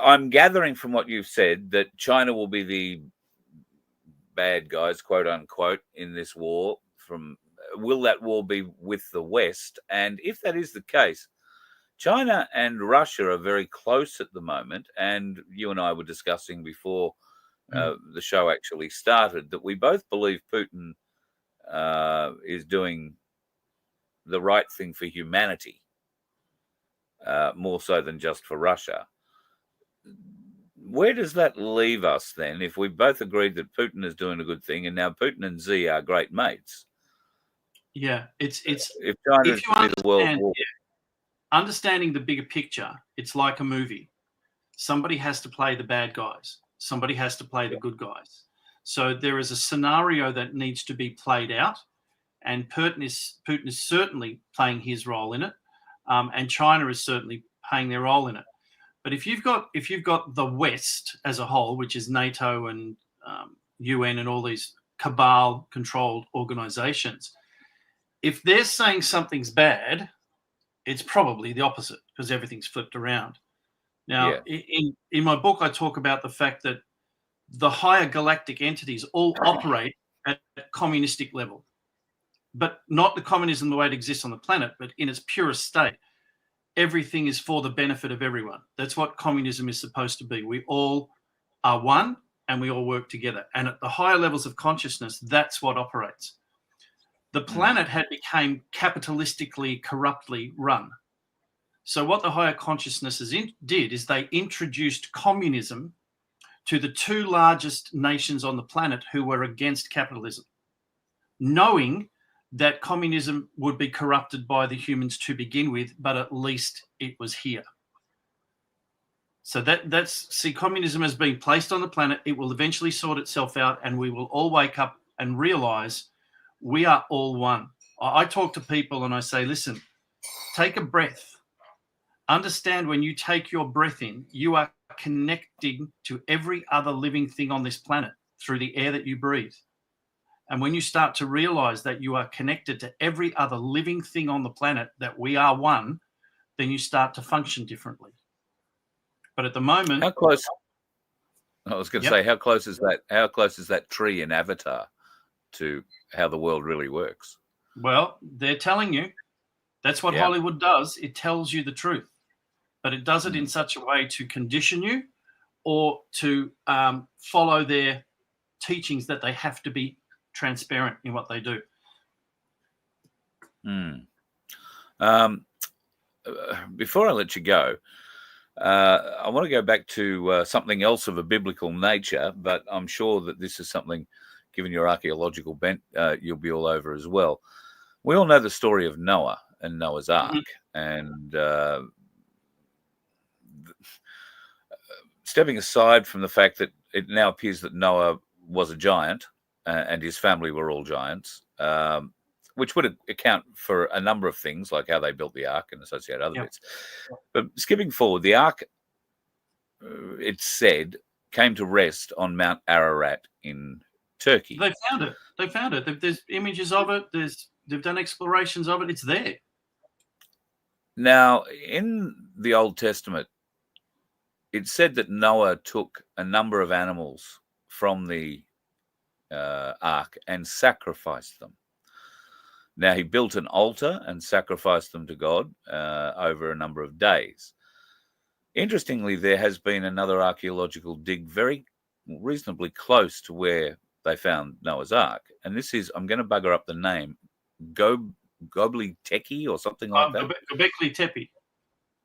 I'm gathering from what you've said that China will be the bad guys, quote unquote, in this war. Will that war be with the West? And if that is the case, China and Russia are very close at the moment. And you and I were discussing before the show actually started that we both believe Putin is doing the right thing for humanity, more so than just for Russia. Where does that leave us then if we both agreed that Putin is doing a good thing and now Putin and Xi are great mates? Yeah, it's if China is to be the world war. Understanding the bigger picture, it's like a movie. Somebody has to play the bad guys. Somebody has to play the good guys. So there is a scenario that needs to be played out, and Putin is certainly playing his role in it, and China is certainly playing their role in it. But if you've got the West as a whole, which is NATO and UN and all these cabal-controlled organizations, if they're saying something's bad, it's probably the opposite because everything's flipped around. Now, in my book, I talk about the fact that the higher galactic entities all operate at communistic level, but not the communism the way it exists on the planet, but in its purest state. Everything is for the benefit of everyone. That's what communism is supposed to be. We all are one and we all work together. And at the higher levels of consciousness, that's what operates. The planet had become capitalistically, corruptly run. So what the higher consciousnesses did is they introduced communism to the two largest nations on the planet who were against capitalism, knowing that communism would be corrupted by the humans to begin with, but at least it was here. So see, communism has been placed on the planet. It will eventually sort itself out, and we will all wake up and realize we are all one. I talk to people and I say, listen, take a breath. Understand, when you take your breath in, you are connecting to every other living thing on this planet through the air that you breathe. And when you start to realize that you are connected to every other living thing on the planet, that we are one, then you start to function differently. But at the moment, How close? I was going to Yep. say, how close is that? How close is that tree in Avatar to how the world really works? well, they're telling you. That's what Yeah. Hollywood does. It tells you the truth, but it does it in Mm. such a way to condition you, or to follow their teachings that they have to be transparent in what they do. Mm. Before I let you go, I want to go back to something else of a biblical nature, but I'm sure that this is something, given your archaeological bent, you'll be all over as well. We all know the story of Noah and Noah's Ark, and stepping aside from the fact that it now appears that Noah was a giant and his family were all giants, which would account for a number of things, like how they built the Ark and associated other bits. But skipping forward, the Ark, it's said, came to rest on Mount Ararat in Turkey. They found it. There's images of it. They've done explorations of it. It's there. Now, in the Old Testament, it said that Noah took a number of animals from the Ark and sacrificed them. Now, he built an altar and sacrificed them to God over a number of days. Interestingly, there has been another archaeological dig very reasonably close to where they found Noah's Ark. And this is, I'm going to bugger up the name, Gobli Tepe or something like that. Göbekli Tepe.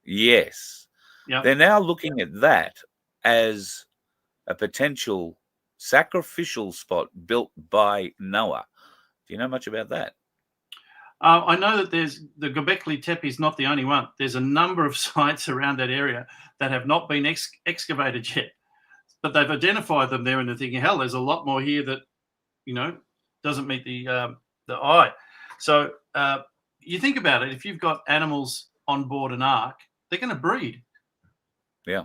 Yes. Yeah. They're now looking at that as a potential sacrificial spot built by Noah. Do you know much about that? I know that there's the Göbekli Tepe is not the only one. There's a number of sites around that area that have not been excavated yet, but they've identified them there, and they're thinking, hell, there's a lot more here that, doesn't meet the eye. So you think about it, if you've got animals on board an ark, they're going to breed. Yeah.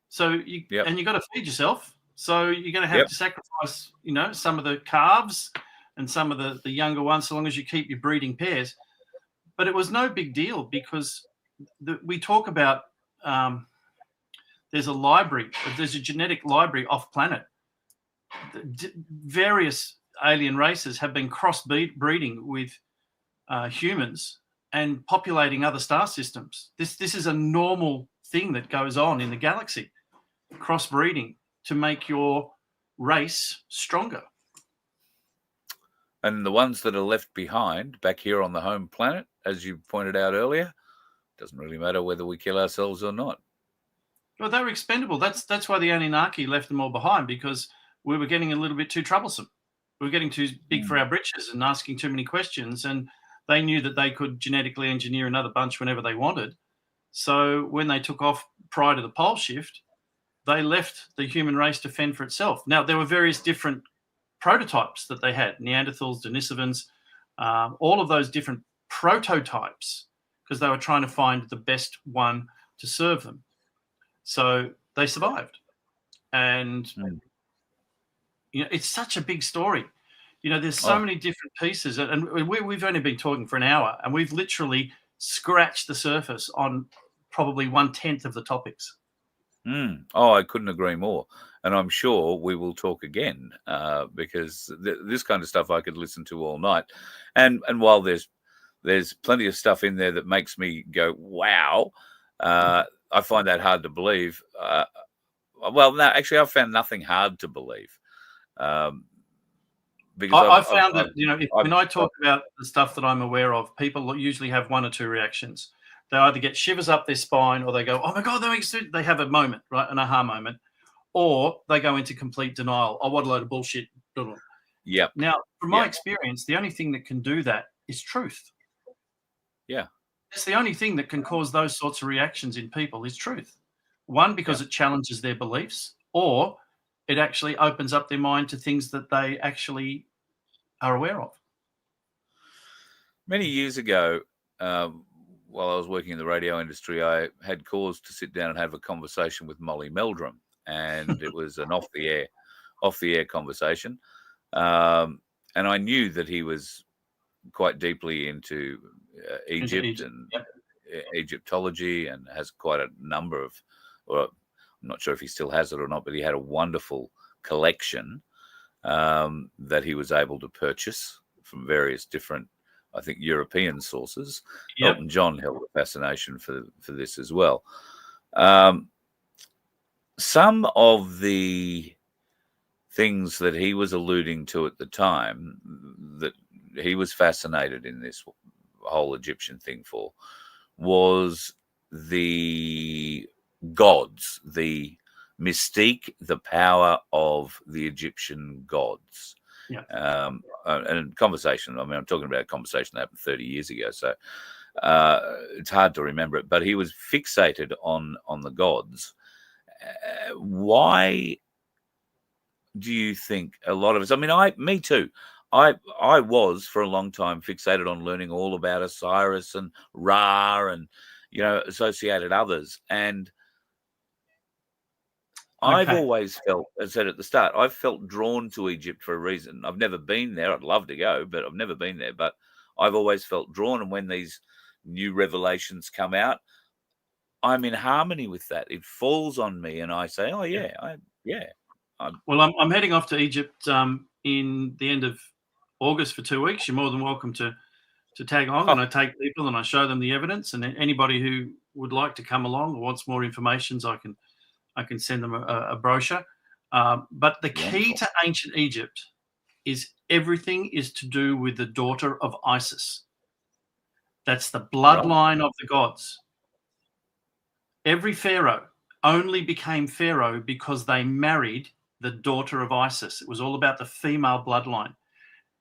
So and you've got to feed yourself. So you're going to have to sacrifice, some of the calves and some of the younger ones, so long as you keep your breeding pairs. But it was no big deal, because we talk about there's a genetic library off planet. Various alien races have been cross-breeding with humans and populating other star systems. This is a normal thing that goes on in the galaxy, cross-breeding to make your race stronger. And the ones that are left behind back here on the home planet, as you pointed out earlier, doesn't really matter whether we kill ourselves or not. Well, they were expendable. That's why the Anunnaki left them all behind, because we were getting a little bit too troublesome. We were getting too big for our britches and asking too many questions, and they knew that they could genetically engineer another bunch whenever they wanted. So when they took off prior to the pole shift, they left the human race to fend for itself. Now, there were various different prototypes that they had, Neanderthals, Denisovans, all of those different prototypes, because they were trying to find the best one to serve them. So they survived. And, it's such a big story. There's so many different pieces, and we've only been talking for an hour, and we've literally scratched the surface on probably 1/10 of the topics. I couldn't agree more. And I'm sure we will talk again, because this kind of stuff I could listen to all night. And while there's plenty of stuff in there that makes me go, wow, I find that hard to believe. Well, no, actually, I've found nothing hard to believe. Because I found that, when I talk about the stuff that I'm aware of, people usually have one or two reactions. They either get shivers up their spine, or they go, oh my God, they have a moment, right? An aha moment. Or they go into complete denial. Oh, what a load of bullshit. Yeah. Now, from my experience, the only thing that can do that is truth. Yeah. It's the only thing that can cause those sorts of reactions in people is truth. One, because it challenges their beliefs, or it actually opens up their mind to things that they actually are aware of. Many years ago, while I was working in the radio industry, I had cause to sit down and have a conversation with Molly Meldrum, and it was an off the air conversation. And I knew that he was quite deeply into Egypt and Egyptology, and has quite a number of, or I'm not sure if he still has it or not, but he had a wonderful collection that he was able to purchase from various different, I think, European sources. Yep. Elton John held a fascination for this as well. Some of the things that he was alluding to at the time that he was fascinated in this whole Egyptian thing for was the gods, the mystique, the power of the Egyptian gods. Yeah. And conversation, I mean, I'm talking about a conversation that happened 30 years ago, so it's hard to remember it, but he was fixated on the gods. Why do you think a lot of us, I mean, me too, I was for a long time fixated on learning all about Osiris and Ra and, associated others. And I've always felt, as I said at the start, I've felt drawn to Egypt for a reason. I've never been there. I'd love to go, but I've never been there. But I've always felt drawn. And when these new revelations come out, I'm in harmony with that. It falls on me, and I say, "Oh yeah, Well, I'm heading off to Egypt in the end of August for 2 weeks. You're more than welcome to tag along, and I take people and I show them the evidence. And anybody who would like to come along or wants more information, I can send them a brochure. But the key to ancient Egypt is everything is to do with the daughter of Isis. That's the bloodline of the gods. Every pharaoh only became pharaoh because they married the daughter of Isis. It was all about the female bloodline.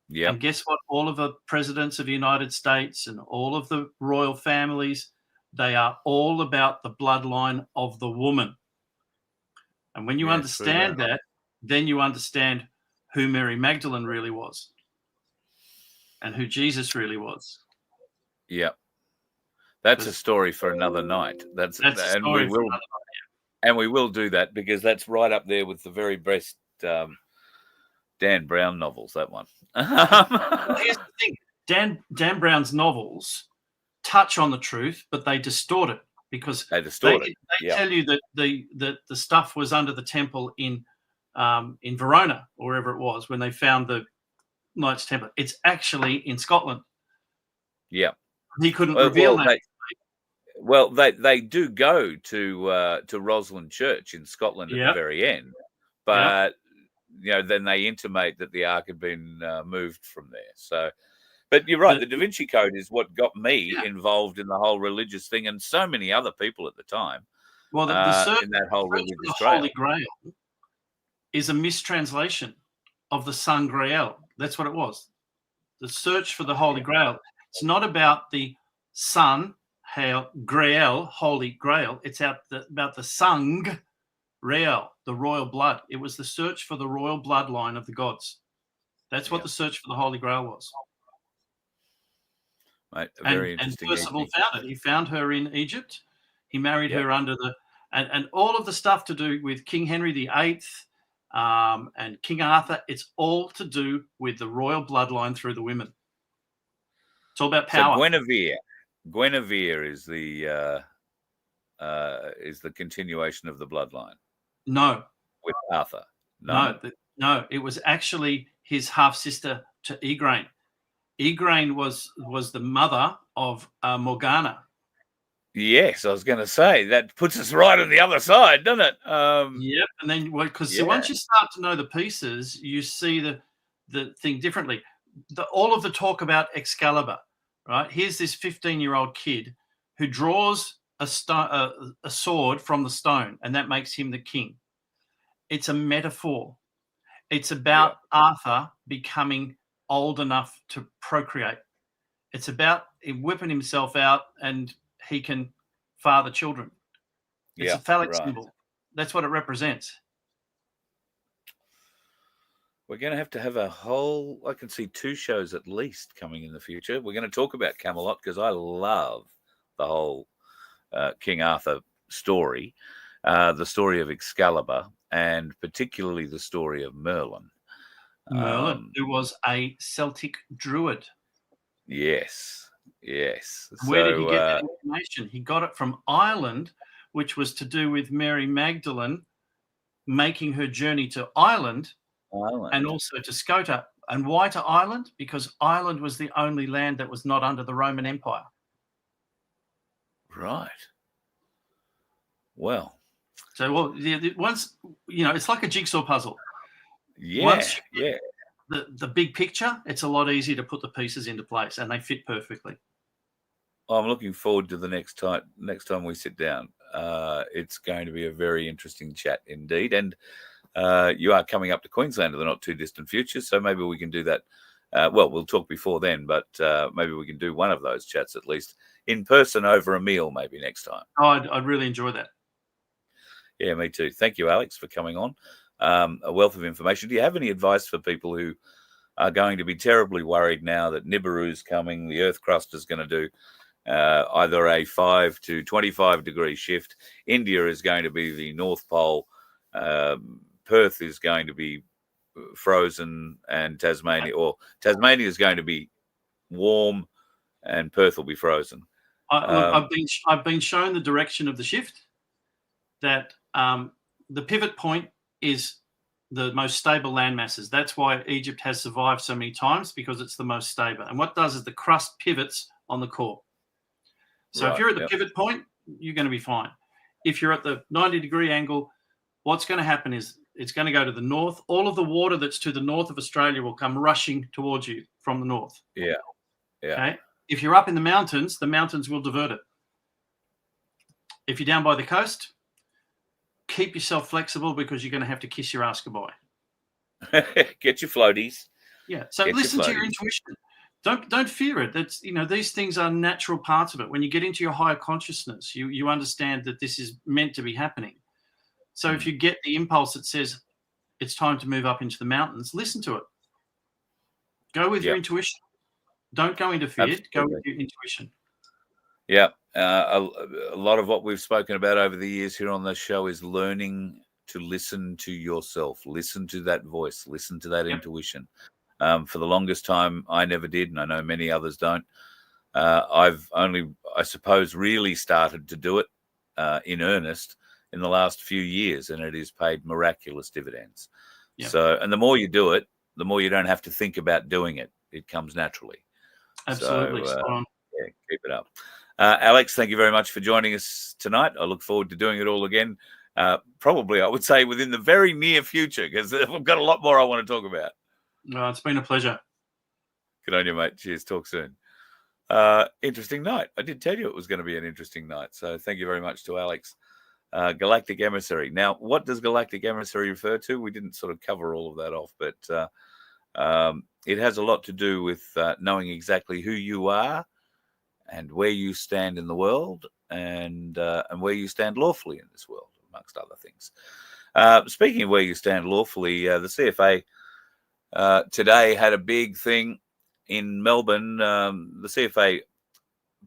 yeah." And guess what? All of the presidents of the United States and all of the royal families, they are all about the bloodline of the woman. And when you understand that, then you understand who Mary Magdalene really was and who Jesus really was. Yeah. That's a story for another night. And we will do that, because that's right up there with the very best Dan Brown novels, that one. Well, here's the thing. Dan Brown's novels touch on the truth, but they distort it, because they tell you that the stuff was under the temple in Verona or wherever it was when they found the Knights Templar. It's actually in Scotland. Yeah. He couldn't reveal that. They do go to Roslin Church in Scotland at the very end, but then they intimate that the Ark had been moved from there. So, but you're right. The Da Vinci Code is what got me involved in the whole religious thing, and so many other people at the time. Well, the search in that whole religious for the Holy Grail is a mistranslation of the Sun Grail. That's what it was. The search for the Holy Grail. It's not about the Sun Grail, Holy Grail. It's about the Sung Grail, the royal blood. It was the search for the royal bloodline of the gods. That's what the search for the Holy Grail was. Mate, very interesting. And Percival found it. He found her in Egypt. He married her under and all of the stuff to do with King Henry VIII and King Arthur. It's all to do with the royal bloodline through the women. It's all about power. So Guinevere is the continuation of the bloodline. No, with Arthur. No. It was actually his half sister to Igraine. Igraine was the mother of Morgana. Yes, I was going to say that puts us right on the other side, doesn't it? Yep, and then because once you start to know the pieces, you see the thing differently. All of the talk about Excalibur, right? Here's this 15-year-old kid who draws a sword from the stone, and that makes him the king. It's a metaphor. It's about Arthur becoming old enough to procreate. It's about him whipping himself out and he can father children. It's a phallic symbol. That's what it represents. We're going to have a whole, I can see 2 shows at least coming in the future. We're going to talk about Camelot, because I love the whole King Arthur story, the story of Excalibur, and particularly the story of Merlin. Merlin, who was a Celtic druid. Yes. Where did he get that information? He got it from Ireland, which was to do with Mary Magdalene making her journey to Ireland. And also to Scota. And why to Ireland? Because Ireland was the only land that was not under the Roman Empire. Right. Well. So, once, it's like a jigsaw puzzle. Yeah, once you get the big picture, it's a lot easier to put the pieces into place, and they fit perfectly. I'm looking forward to the next time we sit down. It's going to be a very interesting chat indeed. And you are coming up to Queensland in the not too distant future, so maybe we can do that. We'll talk before then, but maybe we can do one of those chats at least in person over a meal maybe next time. Oh, I'd really enjoy that. Yeah, me too. Thank you, Alex, for coming on. A wealth of information. Do you have any advice for people who are going to be terribly worried now that Nibiru's coming, the Earth crust is going to do either a 5 to 25 degree shift? India is going to be the North Pole. Perth is going to be frozen, and Tasmania is going to be warm, and Perth will be frozen. I've been shown the direction of the shift. That the pivot point is the most stable land masses. That's why Egypt has survived so many times, because it's the most stable. And what it does is the crust pivots on the core. So if you're at the pivot point, you're going to be fine. If you're at the 90-degree angle, what's going to happen is it's going to go to the north. All of the water that's to the north of Australia will come rushing towards you from the north. Yeah. Okay. If you're up in the mountains will divert it. If you're down by the coast, keep yourself flexible, because you're going to have to kiss your ass goodbye. Get your floaties. Yeah. So listen to your intuition. Don't fear it. That's, these things are natural parts of it. When you get into your higher consciousness, you understand that this is meant to be happening. So if you get the impulse that says it's time to move up into the mountains, listen to it. Go with your intuition. Don't go into fear. Absolutely. Go with your intuition. Yeah. A lot of what we've spoken about over the years here on the show is learning to listen to yourself, listen to that voice, listen to that intuition. For the longest time, I never did, and I know many others don't. I've only, I suppose, really started to do it in earnest in the last few years, and it has paid miraculous dividends. Yeah. So, and the more you do it, the more you don't have to think about doing it. It comes naturally. Absolutely. So, yeah, keep it up. Alex, thank you very much for joining us tonight. I look forward to doing it all again. Probably, I would say, within the very near future, because I've got a lot more I want to talk about. It's been a pleasure. Good on you, mate. Cheers. Talk soon. Interesting night. I did tell you it was going to be an interesting night. So thank you very much to Alex. Galactic Emissary. Now, what does Galactic Emissary refer to? We didn't sort of cover all of that off, but it has a lot to do with knowing exactly who you are and where you stand in the world, and where you stand lawfully in this world, amongst other things. Speaking of where you stand lawfully, the CFA today had a big thing in Melbourne. The CFA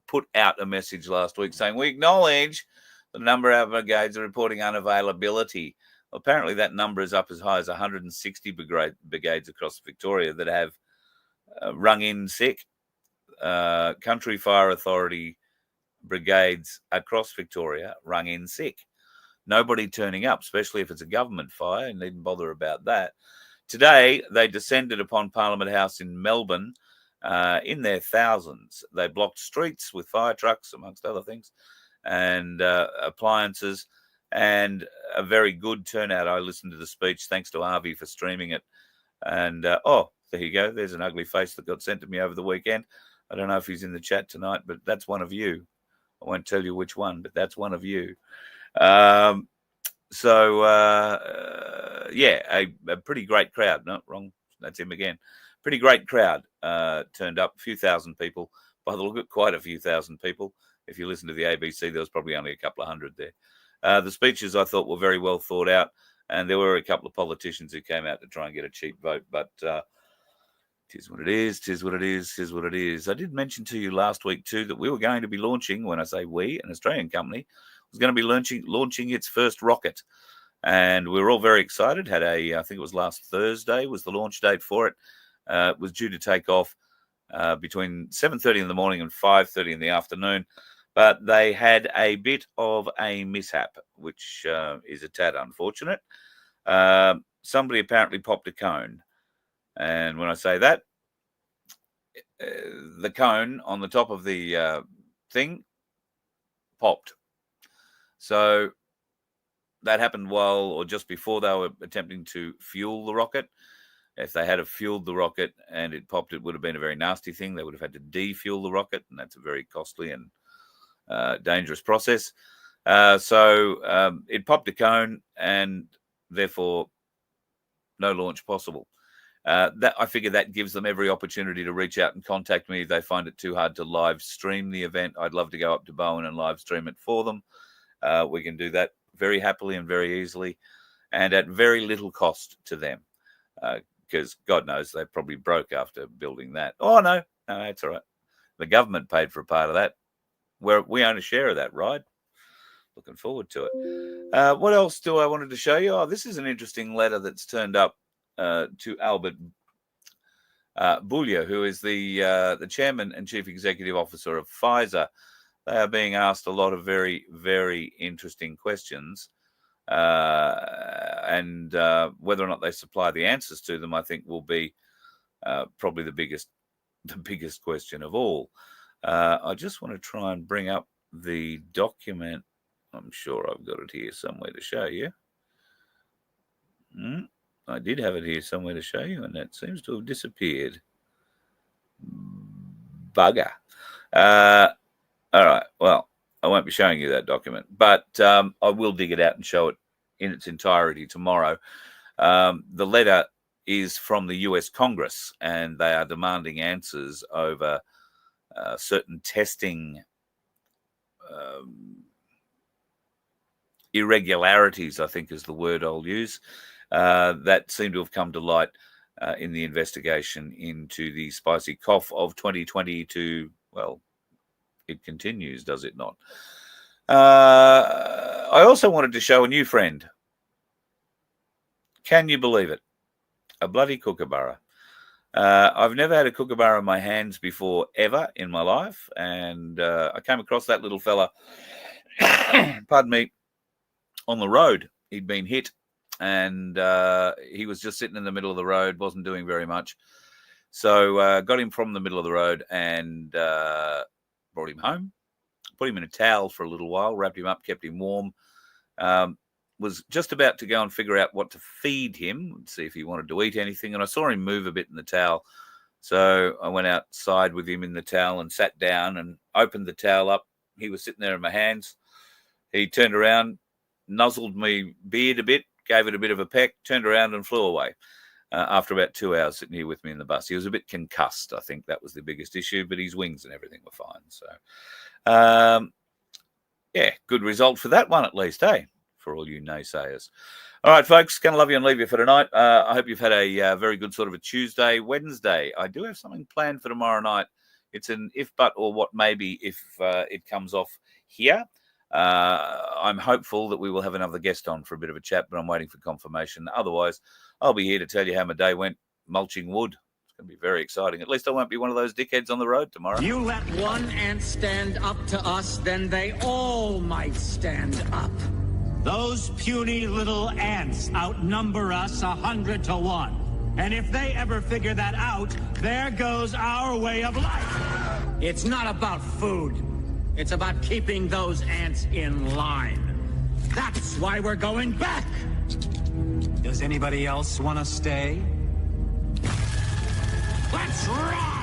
put out a message last week saying, we acknowledge the number of brigades are reporting unavailability. Well, apparently that number is up as high as 160 brigades across Victoria that have rung in sick. Country Fire Authority brigades across Victoria rung in sick. Nobody turning up, especially if it's a government fire, and needn't bother about that. Today, they descended upon Parliament House in Melbourne in their thousands. They blocked streets with fire trucks, amongst other things, and appliances, and a very good turnout. I listened to the speech, thanks to Avi for streaming it. And, there you go. There's an ugly face that got sent to me over the weekend. I don't know if he's in the chat tonight, but that's one of you. I won't tell you which one, but that's one of you. A pretty great crowd. No, wrong. That's him again. Pretty great crowd turned up. A few thousand people. By the look at quite a few thousand people. If you listen to the ABC, there was probably only a couple of hundred there. The speeches I thought were very well thought out, and there were a couple of politicians who came out to try and get a cheap vote. But 'Tis what it is, 'tis what it is, 'tis what it is. I did mention to you last week, too, that we were going to be launching, when I say we, an Australian company, was going to be launching its first rocket. And we were all very excited. I think it was last Thursday was the launch date for it. It was due to take off between 7:30 in the morning and 5:30 in the afternoon. But they had a bit of a mishap, which is a tad unfortunate. Somebody apparently popped a cone. And when I say that, the cone on the top of the thing popped. So that happened while or just before they were attempting to fuel the rocket. If they had fueled the rocket and it popped, it would have been a very nasty thing. They would have had to defuel the rocket, and that's a very costly and dangerous process. So it popped a cone, and therefore no launch possible. That I figure that gives them every opportunity to reach out and contact me if they find it too hard to live stream the event. I'd love to go up to Bowen and live stream it for them. We can do that very happily and very easily, and at very little cost to them, because God knows they probably broke after building that. Oh no, it's all right. The government paid for a part of that. We own a share of that, right? Looking forward to it. What else do I wanted to show you? Oh, this is an interesting letter that's turned up to Albert Bourla, who is the chairman and chief executive officer of Pfizer. They are being asked a lot of very, very interesting questions, and whether or not they supply the answers to them, I think, will be probably the biggest question of all. I just want to try and bring up the document. I'm sure I've got it here somewhere to show you. I did have it here somewhere to show you, and that seems to have disappeared. Bugger. All right. Well, I won't be showing you that document, but I will dig it out and show it in its entirety tomorrow. The letter is from the US Congress, and they are demanding answers over certain testing irregularities, I think is the word I'll use, that seem to have come to light in the investigation into the spicy cough of 2020 to, well, it continues, does it not? I also wanted to show a new friend. Can you believe it? A bloody kookaburra. I've never had a kookaburra in my hands before, ever in my life. And I came across that little fella, pardon me, on the road. He'd been hit, and he was just sitting in the middle of the road, wasn't doing very much. So got him from the middle of the road and brought him home, put him in a towel for a little while, wrapped him up, kept him warm. Was just about to go and figure out what to feed him, see if he wanted to eat anything. And I saw him move a bit in the towel. So I went outside with him in the towel and sat down and opened the towel up. He was sitting there in my hands. He turned around, nuzzled my beard a bit, gave it a bit of a peck, turned around and flew away. After about 2 hours sitting here with me in the bus. He was a bit concussed. I think that was the biggest issue, but his wings and everything were fine. So, yeah, good result for that one at least, eh? For all you naysayers. All right, folks, going to love you and leave you for tonight. I hope you've had a very good sort of a Tuesday, Wednesday. I do have something planned for tomorrow night. It's an if, but, or what maybe if it comes off here. I'm hopeful that we will have another guest on for a bit of a chat, but I'm waiting for confirmation. Otherwise, I'll be here to tell you how my day went mulching wood. It's going to be very exciting. At least I won't be one of those dickheads on the road tomorrow. You let one ant stand up to us, then they all might stand up. Those puny little ants outnumber us 100 to 1. And if they ever figure that out, there goes our way of life. It's not about food. It's about keeping those ants in line. That's why we're going back. Does anybody else want to stay? Let's rock!